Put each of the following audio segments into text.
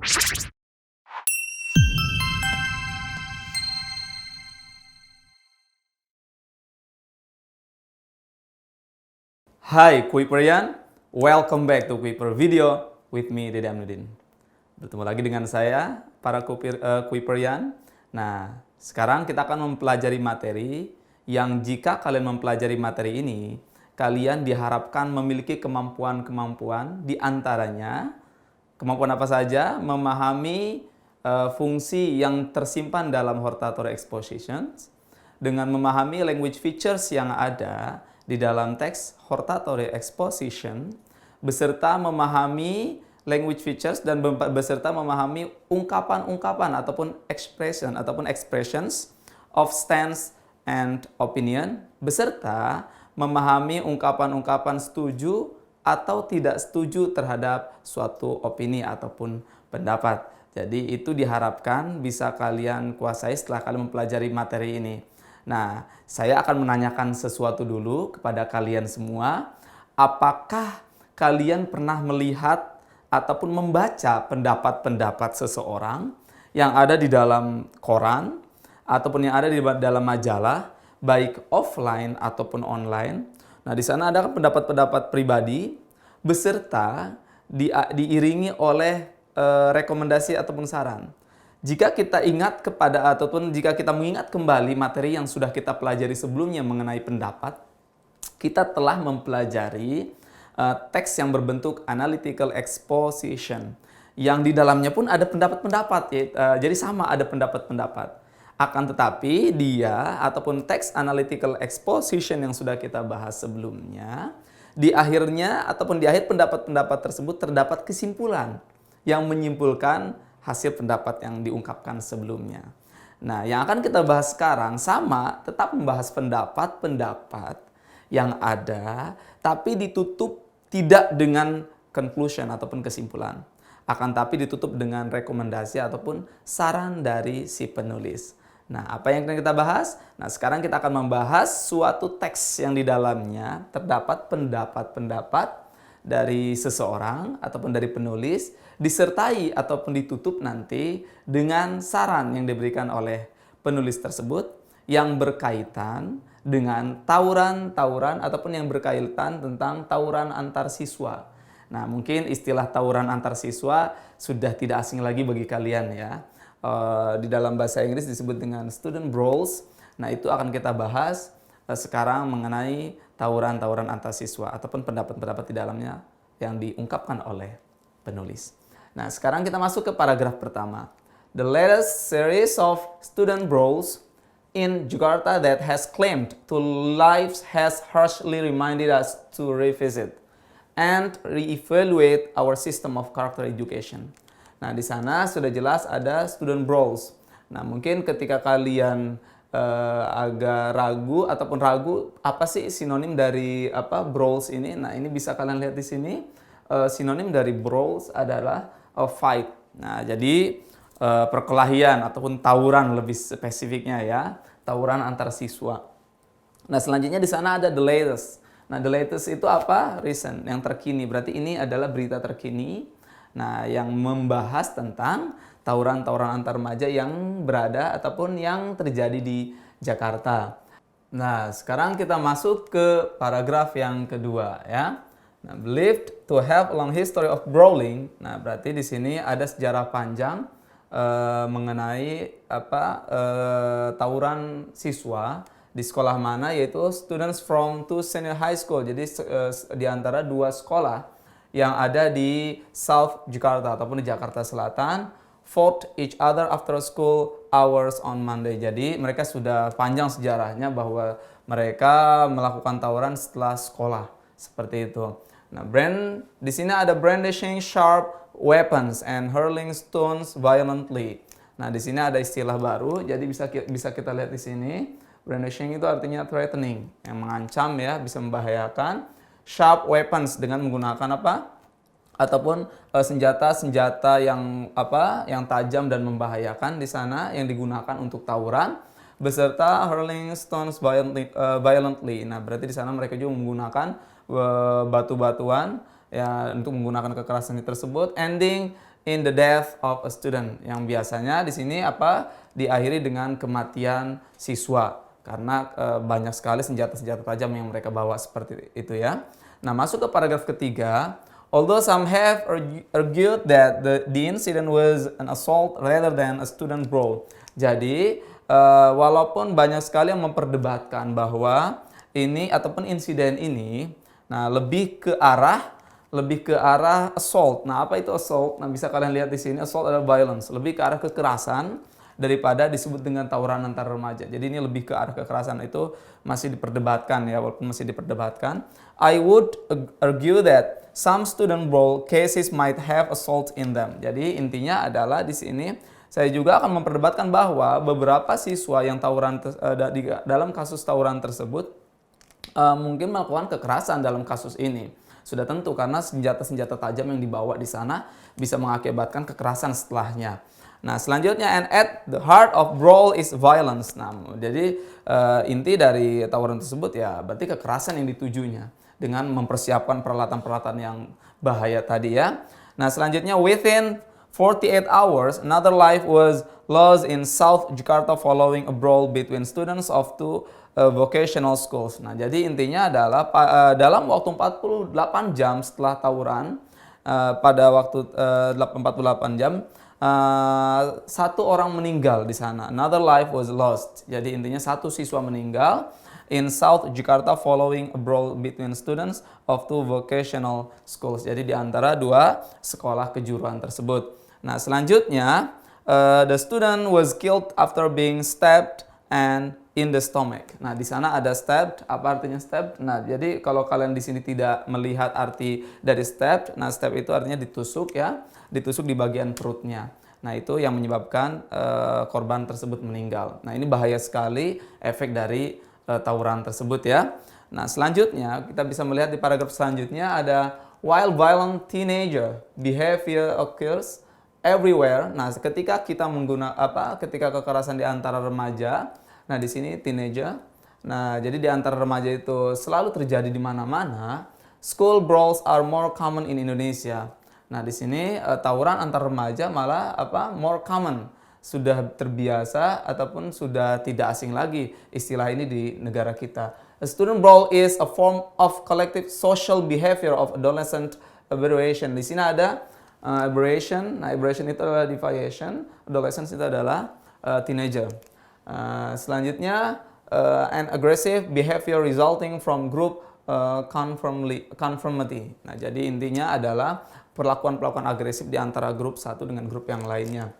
Hai Kuiperian, welcome back to Kuiper Video with me, Dede Amnuddin. Bertemu lagi dengan saya, para Kuiperian. Nah, sekarang kita akan mempelajari materi yang jika kalian mempelajari materi ini, kalian diharapkan memiliki kemampuan-kemampuan, di antaranya kemampuan apa saja? Memahami fungsi yang tersimpan dalam hortatory expositions, dengan memahami language features yang ada di dalam teks hortatory exposition, beserta memahami language features dan beserta memahami ungkapan-ungkapan ataupun expressions of stance and opinion, beserta memahami ungkapan-ungkapan setuju atau tidak setuju terhadap suatu opini ataupun pendapat. Jadi itu diharapkan bisa kalian kuasai setelah kalian mempelajari materi ini. Nah, saya akan menanyakan sesuatu dulu kepada kalian semua. Apakah kalian pernah melihat ataupun membaca pendapat-pendapat seseorang yang ada di dalam koran ataupun yang ada di dalam majalah, baik offline ataupun online? Nah, di sana ada pendapat-pendapat pribadi beserta diiringi oleh rekomendasi ataupun saran. Jika kita ingat jika kita mengingat kembali materi yang sudah kita pelajari sebelumnya mengenai pendapat, kita telah mempelajari teks yang berbentuk analytical exposition, yang di dalamnya pun ada pendapat-pendapat, jadi sama ada pendapat-pendapat. Akan tetapi dia ataupun teks analytical exposition yang sudah kita bahas sebelumnya, di akhirnya ataupun di akhir pendapat-pendapat tersebut terdapat kesimpulan yang menyimpulkan hasil pendapat yang diungkapkan sebelumnya. Nah, yang akan kita bahas sekarang sama, tetap membahas pendapat-pendapat yang ada, tapi ditutup tidak dengan conclusion ataupun kesimpulan. Akan tapi ditutup dengan rekomendasi ataupun saran dari si penulis. Nah, apa yang akan kita bahas? Nah, sekarang kita akan membahas suatu teks yang di dalamnya terdapat pendapat-pendapat dari seseorang ataupun dari penulis, disertai ataupun ditutup nanti dengan saran yang diberikan oleh penulis tersebut yang berkaitan dengan tawuran-tawuran ataupun yang berkaitan tentang tawuran antar siswa. Nah, mungkin istilah tawuran antar siswa sudah tidak asing lagi bagi kalian ya. Di dalam bahasa Inggris disebut dengan student brawls. Nah, itu akan kita bahas sekarang mengenai tawuran-tawuran antar siswa ataupun pendapat-pendapat di dalamnya yang diungkapkan oleh penulis. Nah, sekarang kita masuk ke paragraf pertama. The latest series of student brawls in Jakarta that has claimed to lives has harshly reminded us to revisit and reevaluate our system of character education. Nah, di sana sudah jelas ada student brawls. Nah, mungkin ketika kalian agak ragu ataupun ragu apa sih sinonim dari brawls ini? Nah, ini bisa kalian lihat di sini. Sinonim dari brawls adalah fight. Nah, jadi perkelahian ataupun tawuran lebih spesifiknya ya, tawuran antar siswa. Nah, selanjutnya di sana ada the latest. Nah, the latest itu apa? Recent, yang terkini. Berarti ini adalah berita terkini. Nah, yang membahas tentang tawuran-tawuran antar remaja yang berada ataupun yang terjadi di Jakarta. Nah, sekarang kita masuk ke paragraf yang kedua ya. Nah, believed to have a long history of brawling. Nah, berarti di sini ada sejarah panjang mengenai tawuran siswa di sekolah mana, yaitu students from two senior high school. Jadi di antara dua sekolah yang ada di South Jakarta ataupun di Jakarta Selatan, fought each other after school hours on Monday. Jadi mereka sudah panjang sejarahnya bahwa mereka melakukan tawuran setelah sekolah, seperti itu. Nah, di sini ada brandishing sharp weapons and hurling stones violently. Nah, di sini ada istilah baru, jadi bisa kita lihat di sini. Brandishing itu artinya threatening, yang mengancam ya, bisa membahayakan. Sharp weapons dengan menggunakan apa? Ataupun senjata-senjata yang tajam dan membahayakan di sana yang digunakan untuk tawuran, beserta hurling stones violently. Nah, berarti di sana mereka juga menggunakan batu-batuan ya untuk menggunakan kekerasan tersebut, ending in the death of a student. Yang biasanya di sini diakhiri dengan kematian siswa karena banyak sekali senjata-senjata tajam yang mereka bawa seperti itu ya. Nah, masuk ke paragraf ketiga. Although some have argued that the incident was an assault rather than a student brawl. Jadi, walaupun banyak sekali yang memperdebatkan bahwa ini ataupun insiden ini, nah lebih ke arah assault. Nah, apa itu assault? Nah, bisa kalian lihat di sini, assault adalah violence, lebih ke arah kekerasan daripada disebut dengan tawuran antar remaja. Jadi ini lebih ke arah kekerasan, itu masih diperdebatkan ya, walaupun masih diperdebatkan. I would argue that some student brawl cases might have assault in them. Jadi intinya adalah di sini saya juga akan memperdebatkan bahwa beberapa siswa yang dalam kasus tawuran tersebut mungkin melakukan kekerasan dalam kasus ini. Sudah tentu karena senjata-senjata tajam yang dibawa di sana bisa mengakibatkan kekerasan setelahnya. Nah, selanjutnya, and at the heart of brawl is violence. Nah, jadi inti dari tawuran tersebut ya berarti kekerasan yang ditujunya dengan mempersiapkan peralatan-peralatan yang bahaya tadi ya. Nah, selanjutnya, within 48 hours, another life was lost in South Jakarta following a brawl between students of two vocational schools. Nah, jadi intinya adalah dalam waktu 48 jam setelah tawuran, pada waktu 48 jam, satu orang meninggal di sana. Another life was lost. Jadi intinya satu siswa meninggal in South Jakarta following a brawl between students of two vocational schools. Jadi di antara dua sekolah kejuruan tersebut. Nah, selanjutnya, the student was killed after being stabbed and in the stomach. Nah, di sana ada stabbed. Apa artinya stabbed? Nah, jadi kalau kalian di sini tidak melihat arti dari stabbed, nah stabbed itu artinya ditusuk ya, ditusuk di bagian perutnya. Nah, itu yang menyebabkan korban tersebut meninggal. Nah, ini bahaya sekali efek dari tawuran tersebut ya. Nah, selanjutnya kita bisa melihat di paragraf selanjutnya ada while violent teenager behavior occurs everywhere. Nah, ketika kita ketika kekerasan di antara remaja, nah di sini teenager. Nah, jadi di antara remaja itu selalu terjadi di mana-mana. School brawls are more common in Indonesia. Nah, di sini tawuran antar remaja malah more common. Sudah terbiasa ataupun sudah tidak asing lagi istilah ini di negara kita. A student brawl is a form of collective social behavior of adolescent aberration. Di sini ada aberration. Nah, aberration itu adalah deviation. Adolescence itu adalah teenager. Selanjutnya, an aggressive behavior resulting from group conformity. Nah, jadi intinya adalah perlakuan-perlakuan agresif di antara grup satu dengan grup yang lainnya.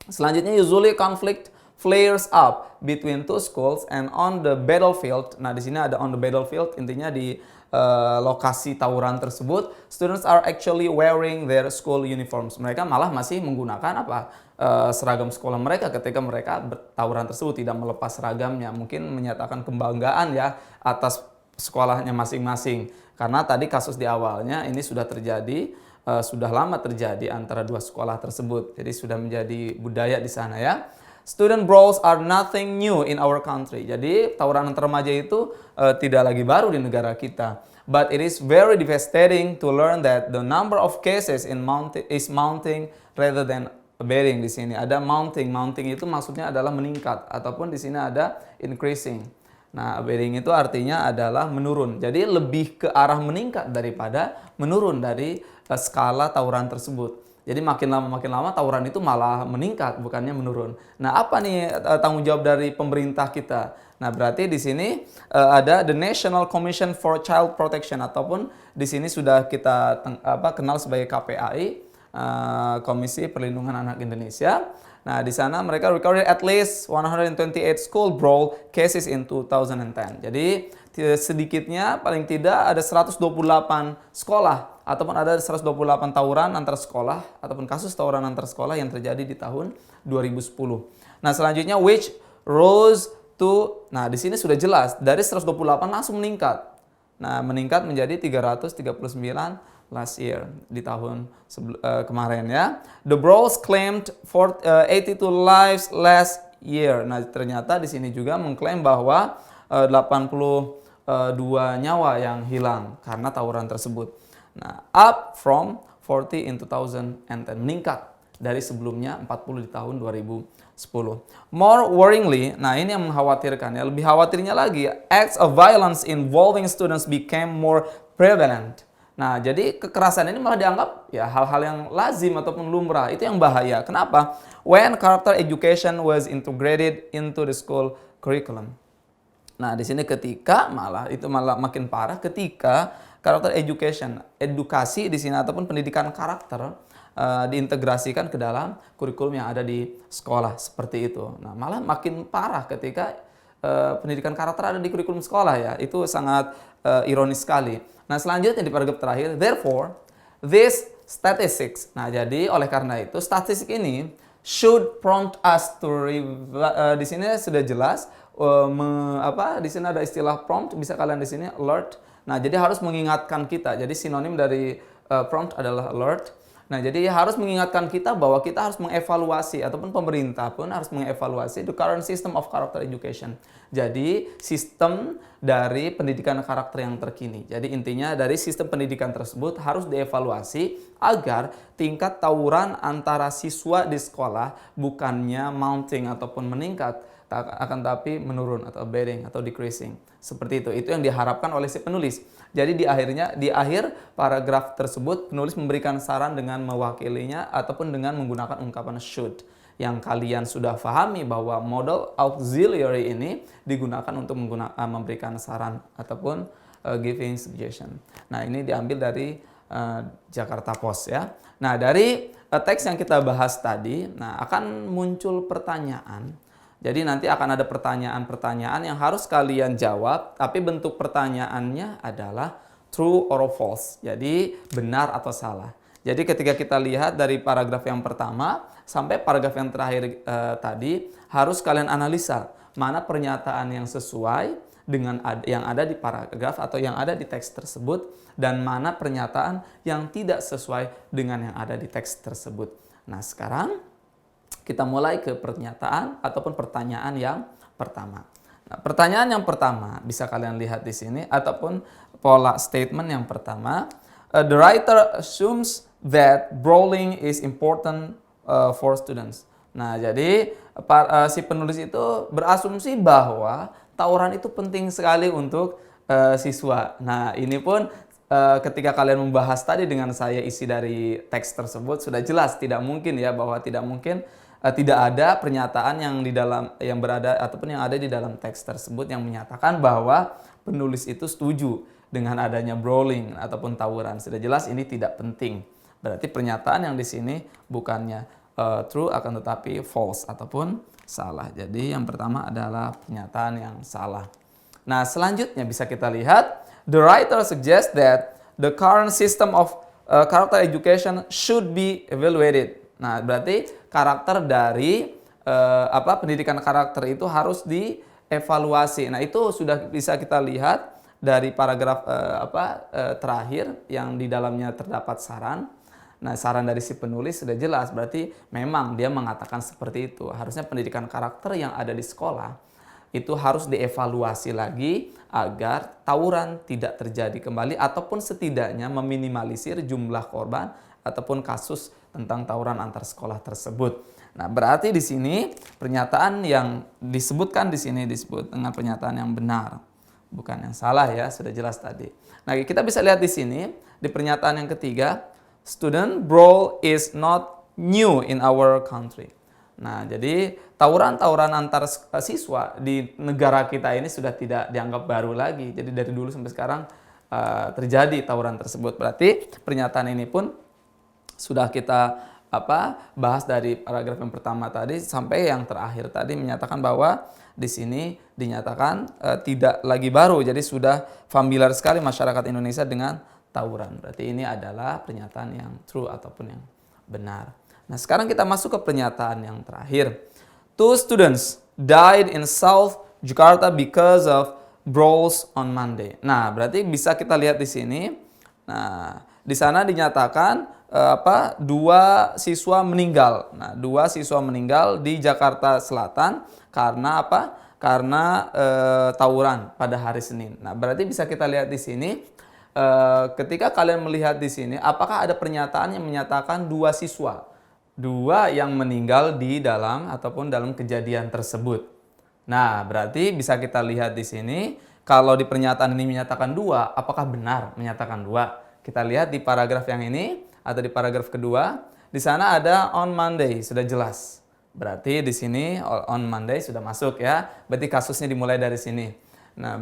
Selanjutnya, usually conflict flares up between two schools and on the battlefield. Nah, di sini ada on the battlefield, intinya di lokasi tawuran tersebut, students are actually wearing their school uniforms. Mereka malah masih menggunakan seragam sekolah mereka ketika mereka bertawuran tersebut, tidak melepas seragamnya. Mungkin menyatakan kebanggaan ya atas sekolahnya masing-masing. Karena tadi kasus di awalnya ini sudah terjadi, sudah lama terjadi antara dua sekolah tersebut. Jadi sudah menjadi budaya di sana ya. Student brawls are nothing new in our country. Jadi tawuran antar remaja itu tidak lagi baru di negara kita. But it is very devastating to learn that the number of cases is mounting rather than abating. Di sini ada mounting. Mounting itu maksudnya adalah meningkat, ataupun di sini ada increasing. Nah, abating itu artinya adalah menurun. Jadi lebih ke arah meningkat daripada menurun dari skala tawuran tersebut. Jadi makin lama tawuran itu malah meningkat, bukannya menurun. Nah, apa nih tanggung jawab dari pemerintah kita? Nah, berarti di sini ada the National Commission for Child Protection, ataupun di sini sudah kita kenal sebagai KPAI, Komisi Perlindungan Anak Indonesia. Nah, di sana mereka recorded at least 128 school brawl cases in 2010. Jadi sedikitnya paling tidak ada 128 sekolah ataupun ada 128 tawuran antar sekolah ataupun kasus tawuran antar sekolah yang terjadi di tahun 2010. Nah, selanjutnya which rose to, nah di sini sudah jelas dari 128 langsung meningkat. Nah, meningkat menjadi 339 last year di tahun kemarin ya. The brawls claimed 82 lives last year. Nah, ternyata di sini juga mengklaim bahwa 82 nyawa yang hilang karena tawuran tersebut. Nah, up from 40 in 2010, meningkat dari sebelumnya 40 di tahun 2010. More worryingly, nah ini yang mengkhawatirkan ya, lebih khawatirnya lagi, acts of violence involving students became more prevalent. Nah, jadi kekerasan ini malah dianggap ya hal-hal yang lazim ataupun lumrah. Itu yang bahaya. Kenapa? When character education was integrated into the school curriculum. Nah, di sini ketika malah makin parah ketika karakter education, edukasi di sini ataupun pendidikan karakter diintegrasikan ke dalam kurikulum yang ada di sekolah seperti itu. Nah, malah makin parah ketika pendidikan karakter ada di kurikulum sekolah ya. Itu sangat ironis sekali. Nah, selanjutnya di paragraf terakhir, therefore, this statistics. Nah, jadi oleh karena itu statistik ini should prompt us to di sini sudah jelas di sini ada istilah prompt, bisa kalian di sini alert. Nah, jadi harus mengingatkan kita. Jadi sinonim dari prompt adalah alert. Nah, jadi harus mengingatkan kita bahwa kita harus mengevaluasi ataupun pemerintah pun harus mengevaluasi the current system of character education. Jadi, sistem dari pendidikan karakter yang terkini. Jadi, intinya dari sistem pendidikan tersebut harus dievaluasi agar tingkat tawuran antara siswa di sekolah bukannya mounting ataupun meningkat, akan tapi menurun atau abating atau decreasing. Seperti itu. Itu yang diharapkan oleh si penulis. Jadi di akhir paragraf tersebut penulis memberikan saran dengan mewakilinya ataupun dengan menggunakan ungkapan should. Yang kalian sudah pahami bahwa model auxiliary ini digunakan untuk memberikan saran ataupun giving suggestion. Nah, ini diambil dari Jakarta Post ya. Nah, dari teks yang kita bahas tadi, nah akan muncul pertanyaan. Jadi nanti akan ada pertanyaan-pertanyaan yang harus kalian jawab, tapi bentuk pertanyaannya adalah true or false. Jadi benar atau salah. Jadi ketika kita lihat dari paragraf yang pertama sampai paragraf yang terakhir tadi, harus kalian analisa mana pernyataan yang sesuai dengan yang ada di paragraf atau yang ada di teks tersebut, dan mana pernyataan yang tidak sesuai dengan yang ada di teks tersebut. Nah, sekarang kita mulai ke pernyataan ataupun pertanyaan yang pertama. Nah, pertanyaan yang pertama bisa kalian lihat di sini ataupun pola statement yang pertama. The writer assumes that brawling is important for students. Nah, jadi si penulis itu berasumsi bahwa tawuran itu penting sekali untuk siswa. Nah, ini pun ketika kalian membahas tadi dengan saya isi dari teks tersebut sudah jelas, tidak mungkin ya, bahwa tidak mungkin tidak ada pernyataan yang berada ataupun yang ada di dalam teks tersebut yang menyatakan bahwa penulis itu setuju dengan adanya brawling ataupun tawuran. Sudah jelas ini tidak penting. Berarti pernyataan yang di sini bukannya true akan tetapi false ataupun salah. Jadi yang pertama adalah pernyataan yang salah. Nah, selanjutnya bisa kita lihat the writer suggests that the current system of character education should be evaluated. Nah, berarti karakter dari pendidikan karakter itu harus dievaluasi. Nah, itu sudah bisa kita lihat dari paragraf terakhir yang di dalamnya terdapat saran. Nah, saran dari si penulis sudah jelas, berarti memang dia mengatakan seperti itu. Harusnya pendidikan karakter yang ada di sekolah itu harus dievaluasi lagi agar tawuran tidak terjadi kembali ataupun setidaknya meminimalisir jumlah korban ataupun kasus tentang tawuran antar sekolah tersebut. Nah, berarti di sini pernyataan yang disebutkan di sini disebut dengan pernyataan yang benar, bukan yang salah ya, sudah jelas tadi. Nah, kita bisa lihat di sini di pernyataan yang ketiga, student brawl is not new in our country. Nah, jadi tawuran-tawuran antar siswa di negara kita ini sudah tidak dianggap baru lagi. Jadi dari dulu sampai sekarang terjadi tawuran tersebut. Berarti pernyataan ini pun sudah kita bahas dari paragraf yang pertama tadi sampai yang terakhir tadi menyatakan bahwa di sini dinyatakan tidak lagi baru. Jadi sudah familiar sekali masyarakat Indonesia dengan tawuran. Berarti ini adalah pernyataan yang true ataupun yang benar. Nah, sekarang kita masuk ke pernyataan yang terakhir. 2 students died in South Jakarta because of brawls on Monday. Nah, berarti bisa kita lihat di sini. Nah, di sana dinyatakan 2 siswa meninggal. Nah, 2 siswa meninggal di Jakarta Selatan karena apa? Karena tawuran pada hari Senin. Nah, berarti bisa kita lihat di sini ketika kalian melihat di sini, apakah ada pernyataan yang menyatakan dua siswa, dua yang meninggal di dalam ataupun dalam kejadian tersebut. Nah, berarti bisa kita lihat di sini, kalau di pernyataan ini menyatakan dua, apakah benar menyatakan dua? Kita lihat di paragraf yang ini, atau di paragraf kedua, di sana ada on Monday, sudah jelas. Berarti di sini on Monday sudah masuk ya, berarti kasusnya dimulai dari sini. Nah,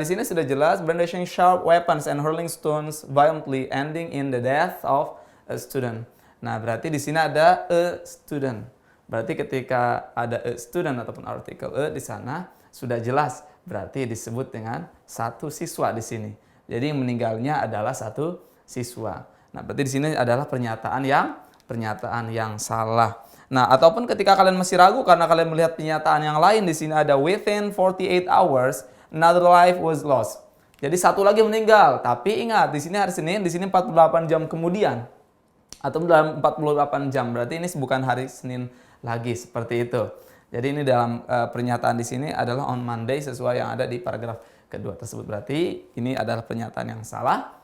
di sini sudah jelas, brandishing sharp weapons and hurling stones violently ending in the death of a student. Nah, berarti di sini ada a student. Berarti ketika ada a student ataupun artikel a di sana sudah jelas, berarti disebut dengan satu siswa di sini. Jadi meninggalnya adalah satu siswa. Nah, berarti di sini adalah pernyataan yang salah. Nah, ataupun ketika kalian masih ragu karena kalian melihat pernyataan yang lain, di sini ada within 48 hours another life was lost. Jadi satu lagi meninggal, tapi ingat di sini hari Senin, di sini 48 jam kemudian atau dalam 48 jam. Berarti ini bukan hari Senin lagi seperti itu. Jadi ini dalam pernyataan di sini adalah on Monday sesuai yang ada di paragraf kedua tersebut. Berarti ini adalah pernyataan yang salah,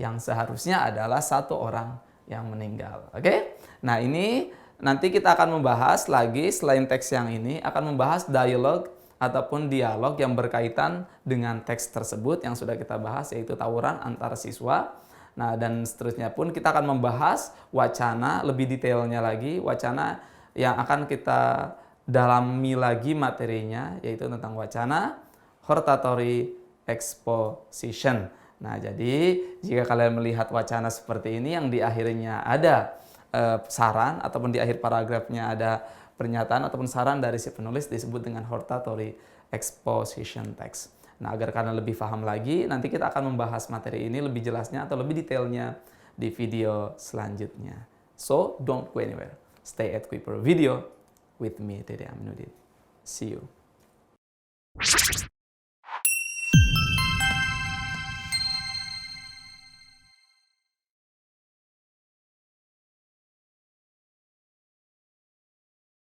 yang seharusnya adalah satu orang yang meninggal. Oke? Nah, ini nanti kita akan membahas lagi selain teks yang ini, akan membahas dialog ataupun dialog yang berkaitan dengan teks tersebut yang sudah kita bahas, yaitu tawuran antara siswa. Nah, dan seterusnya pun kita akan membahas wacana lebih detailnya lagi, wacana yang akan kita dalami lagi materinya, yaitu tentang wacana hortatory exposition. Nah, jadi jika kalian melihat wacana seperti ini yang di akhirnya ada saran ataupun di akhir paragrafnya ada pernyataan ataupun saran dari si penulis, disebut dengan hortatory exposition text. Nah, agar kalian lebih paham lagi, nanti kita akan membahas materi ini lebih jelasnya atau lebih detailnya di video selanjutnya. So, don't go anywhere. Stay at Kuiper Video with me, Dede Aminuddin. See you.